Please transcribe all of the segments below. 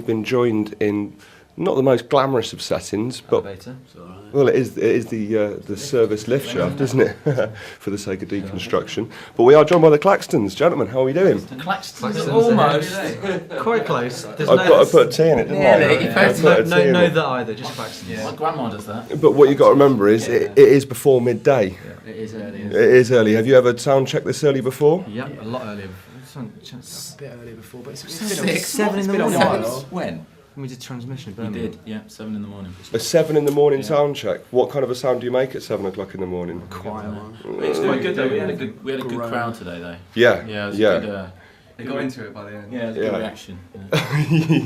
been joined in not the most glamorous of settings, but Elevator. It's all right. well, it is the service lift shaft, isn't it? For the sake of deconstruction. But we are joined by the Klaxons, gentlemen. How are we doing? Klaxons, almost. Quite close. I put a T in it, didn't I? Nearly. No, that either. Just Klaxons. Yeah. My grandma does that. But what you got to remember is it is before midday. It is early. It is early. Have you ever sound checked this early before? Yep, a lot earlier. A bit earlier before, but it's been 7 in the been a morning. while. When? We did transmission. We did, yeah, 7 in the morning. A 7 in the morning Yeah. sound check. What kind of a sound do you make at 7 o'clock in the morning? Quiet one. It's quite good though. We had a good crowd today though. Yeah, Yeah, it was yeah. a good. They got into it by the end. Yeah, it was a Yeah. good reaction.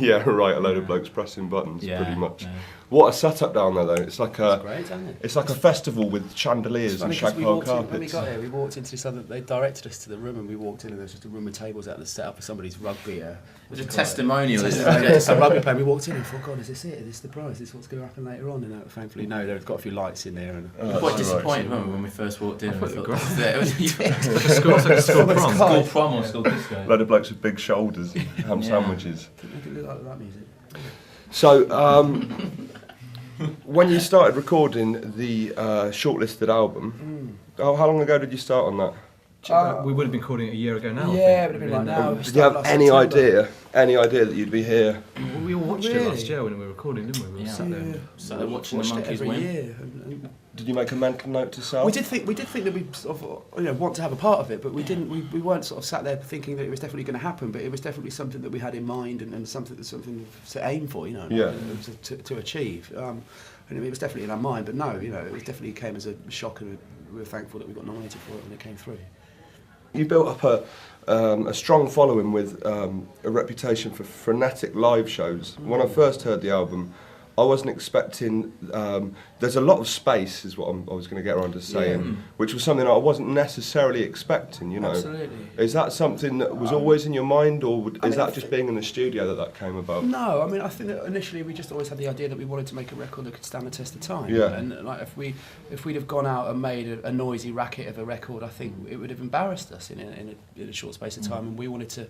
Yeah, right. A load of blokes pressing buttons, Yeah, pretty much. yeah. What a setup down there, though. It's like It's great, isn't it? it's like a festival with chandeliers and shag pile when we carpets. got here, we walked into this other. They directed us to the room, and we walked in, and there was just a room with tables out there set up for somebody's rugby. It was a testimonial. It's a rugby player. We walked in and thought, God, is this it? Is this the prize? Is this what's going to happen later on? And thankfully, no. They've got a few lights in there. And We were quite disappointed when we first walked in. thought We it thought, was it was School prom. school prom or school disco. A load of blokes with big shoulders and ham Yeah. sandwiches. Make it look like that music. So, when you started recording the shortlisted album, how long ago did you start on that? We would have been recording it a year ago now. I Yeah, think. it would have been like now. Did you have any idea that you'd be here? We all watched it Really? last year when we were recording, didn't we? We all Yeah. sat there. So they're watching the Watched it monkeys every win. year. Did you make a mental note to self? We did think that we sort of want to have a part of it, but we didn't. We weren't sort of sat there thinking that it was definitely going to happen. But it was definitely something that we had in mind and something to aim for, you know, Yeah. to achieve. And it was definitely in our mind. But no, you know, it was definitely came as a shock, and we were thankful that we got nominated for it when it came through. You built up a strong following with a reputation for frenetic live shows. When I first heard the album, I wasn't expecting. There's a lot of space, is what I was going to get around to saying, which was something I wasn't necessarily expecting. You know, Absolutely. Is that something that was always in your mind, or is that just being in the studio that came about? No, I mean, I think that initially we just always had the idea that we wanted to make a record that could stand the test of time. Yeah. And like if we'd have gone out and made a noisy racket of a record, I think it would have embarrassed us in a short space of time. And we wanted to,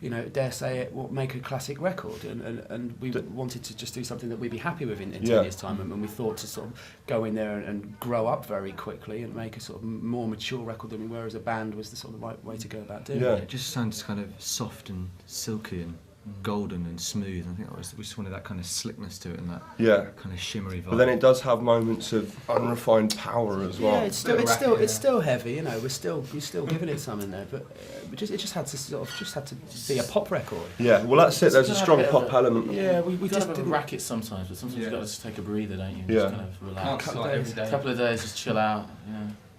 you know, dare say it, make a classic record, and we wanted to just do something that we'd be happy with in 10 years' time, and we thought to sort of go in there and grow up very quickly and make a sort of more mature record than we were as a band was the sort of right way to go about doing Yeah. it. It just sounds kind of soft and silky and golden and smooth. I think we just wanted that kind of slickness to it and that Yeah. kind of shimmery vibe. But then it does have moments of unrefined power as well. Yeah, it's still heavy. You know, we're still giving it some in there, but it just had to be a pop record. Yeah, well that's it. There's a strong pop element. Yeah, we We just have a didn't. racket sometimes, but sometimes you've got to just take a breather, don't you? Yeah. Just kind of relax. Can't A couple of days, just chill out,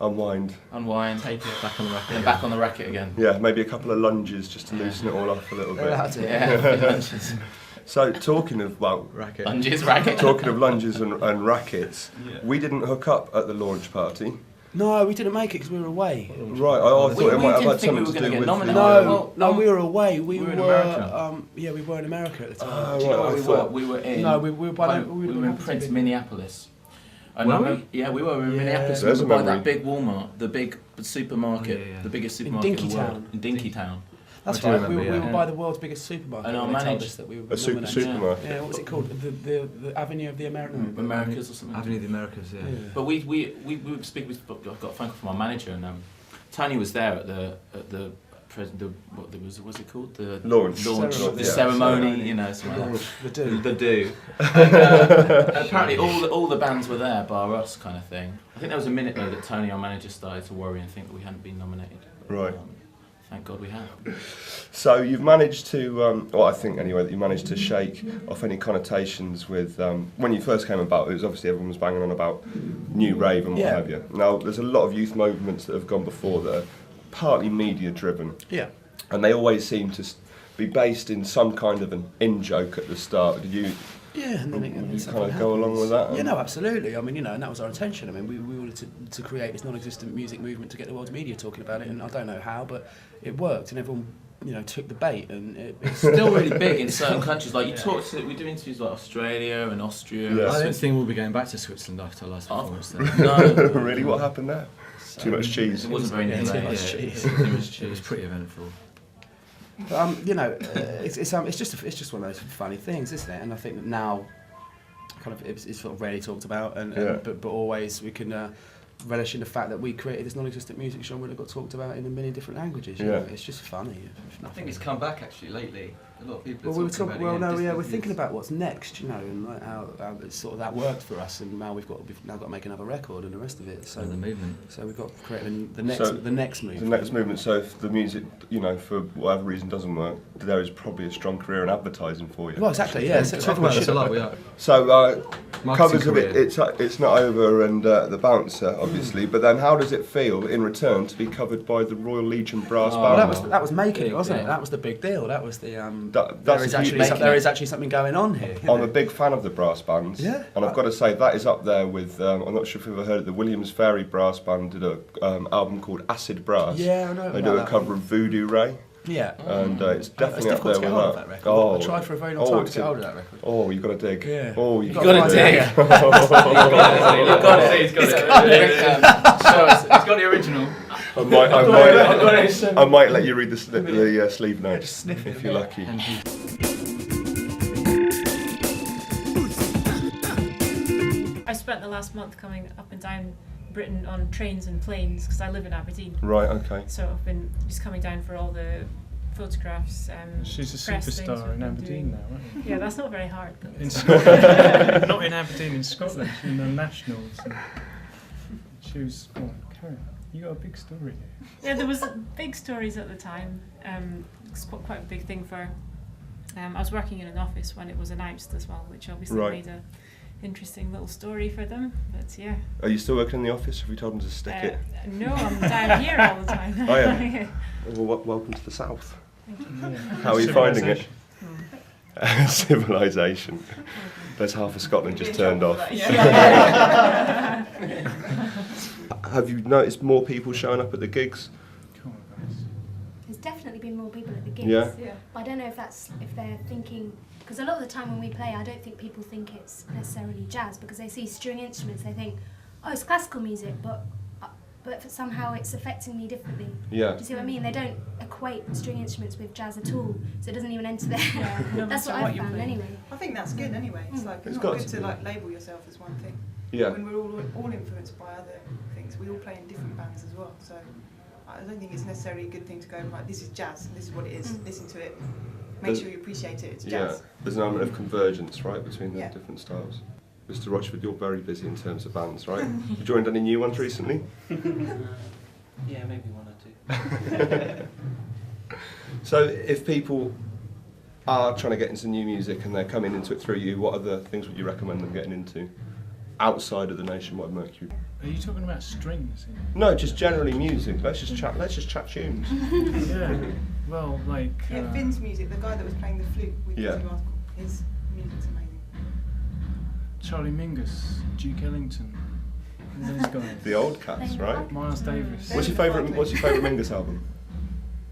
Unwind. unwind, take it back on the racket, and back on the racket again. Yeah, maybe a couple of lunges just to loosen it all up a little bit. That's it. Yeah, lunges, So talking of racket. racket. talking of lunges and rackets, we didn't hook up at the launch party. No, we didn't make it because we were away. Right, I thought We it might have didn't had think something we were to gonna do get with. nominated. No, we were away. We were in America. Yeah, we were in America at the time. Oh, Do you know right, where I we thought- were? We were in. No, we were by the- we we were were in in Prince, Minneapolis. And Were I we? remember- Yeah, we were in Yeah. Minneapolis. There's We a were by memory. that big Walmart, the big supermarket, Oh, yeah, yeah. the biggest supermarket in the world. Dinkytown. In Dinkytown. That's I do right. We remember, were yeah. by the world's biggest supermarket. And our they told manager- us that we were A nominated. supermarket. Yeah, what was it called? The Avenue of the Americas. Americas or something. Avenue of the Americas, yeah. But we would speak with, got a phone call from our manager, and Tony was there at the what's it called? The Launch. the Yeah, ceremony, you know, something like that. The do. The do. And, apparently all the bands were there, bar us, kind of thing. I think there was a minute though that Tony, our manager, started to worry and think that we hadn't been nominated. But, Right. thank God we have. So you've managed to, well, I think anyway, that you managed to shake off any connotations with, when you first came about, it was obviously everyone was banging on about new rave and what Yeah. have you. Now, there's a lot of youth movements that have gone before that are partly media driven, Yeah. and they always seem to be based in some kind of an in-joke at the start. Did you Yeah, and then you something kind of go along with that? Yeah, no, absolutely. I mean, you know, and that was our intention. I mean, we wanted to create this non-existent music movement to get the world's media talking about it, and I don't know how, but it worked, and everyone, you know, took the bait, and It's still really big in certain countries. Like we do interviews like Australia and Austria. Yeah. I don't think we'll be going back to Switzerland after our last performance there. No, Really, what happened there? Too much cheese. it wasn't very nice. too much cheese. It was pretty eventful. You know, it's just one of those funny things, isn't it? And I think that now, kind of, it's sort of rarely talked about, but always we can relish in the fact that we created this non-existent music genre that got talked about in a million different languages. You know? It's just funny. I think it's come back actually lately. A lot of people. We're thinking about what's next, you know, and like how it's sort of that worked for us, and now we've now got to make another record and the rest of it. So the movement. So we've got to create the next movement. The next movement. So if the music, you know, for whatever reason doesn't work, there is probably a strong career in advertising for you. Well, exactly. Yeah. Talk about this a lot. We are. So covers of career. it. It's not over, and the bouncer obviously. But then, how does it feel in return to be covered by the Royal Legion Brass Band? That was making it, wasn't it? That was the big deal. That was the there is actually something going on here. I'm a big fan of the brass bands, and I've got to say that is up there with. I'm not sure if you've ever heard of the Williams Ferry Brass Band. Did a album called Acid Brass. Yeah, I know. They do a cover of Voodoo Ray. Yeah, and it's definitely up there with that record. I tried for a very long time to get hold of that record. Oh, you've got to dig. Yeah. Oh, you've got to dig. You've got it. He's got the original. I might let you read the sleeve notes just sniff it if you're lucky. I spent the last month coming up and down Britain on trains and planes because I live in Aberdeen. Right, okay. So I've been just coming down for all the photographs. She's a superstar in Aberdeen now, isn't she? Yeah, that's not very hard. In Scotland. Not in Aberdeen, in Scotland. In the Nationals. And she was, Karen, you got a big story here. Yeah, there was big stories at the time. It's quite a big thing for... I was working in an office when it was announced as well, which obviously made a interesting little story for them, but yeah. Are you still working in the office? Have you told them to stick it? No, I'm down here all the time. Oh yeah. Well, welcome to the south. Thank you. Yeah. How are you finding it? Civilization. There's half of Scotland just turned off. Have you noticed more people showing up at the gigs? Come on, guys. There's definitely been more people at the gigs. Yeah. But I don't know if they're thinking, because a lot of the time when we play, I don't think people think it's necessarily jazz because they see string instruments, they think, oh, it's classical music, but somehow it's affecting me differently. Yeah. Do you see what I mean? They don't equate string instruments with jazz at all, so it doesn't even enter there. No That's what I've found anyway. I think that's good anyway. It's like it's not good to like label yourself as one thing. Yeah. When we're all influenced by other things, we all play in different bands as well. So I don't think it's necessarily a good thing to go right. This is jazz. This is what it is. Listen to it. Make sure you appreciate it. It's jazz. Yeah. There's an element of convergence, right, between the different styles. Mr. Rochford, you're very busy in terms of bands, right? You joined any new ones recently? Yeah, maybe one or two. So if people are trying to get into new music and they're coming into it through you, what other things would you recommend them getting into outside of the Nationwide Mercury? Are you talking about strings? No, just generally music. Let's just chat tunes. Yeah. Well, like. Yeah, Finn's music. The guy that was playing the flute with his article, his music's amazing. Charlie Mingus, Duke Ellington, those guys. The old cats, right? Miles Davis. What's your favourite Mingus album?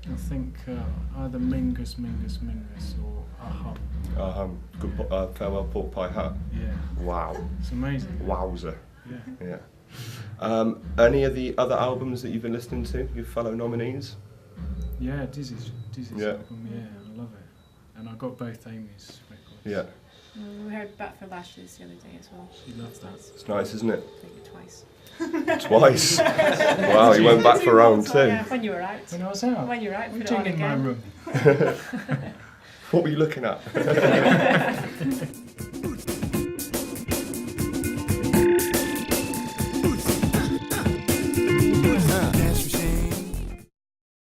I think either Mingus or Ahum. Good Farewell Pork Pie Hat. Yeah. Wow. It's amazing. Wowzer. Yeah. Any of the other albums that you've been listening to, your fellow nominees? Yeah, Dizzy's album, yeah, I love it. And I got both Amy's records. Yeah. We heard Bat for Lashes the other day as well. She loves that. It's nice, isn't it? Played it twice. Twice? Wow, you went back for round two. Yeah, when you were out. When I was out? When you were out, What put are it you on doing in my again. room? What were you looking at?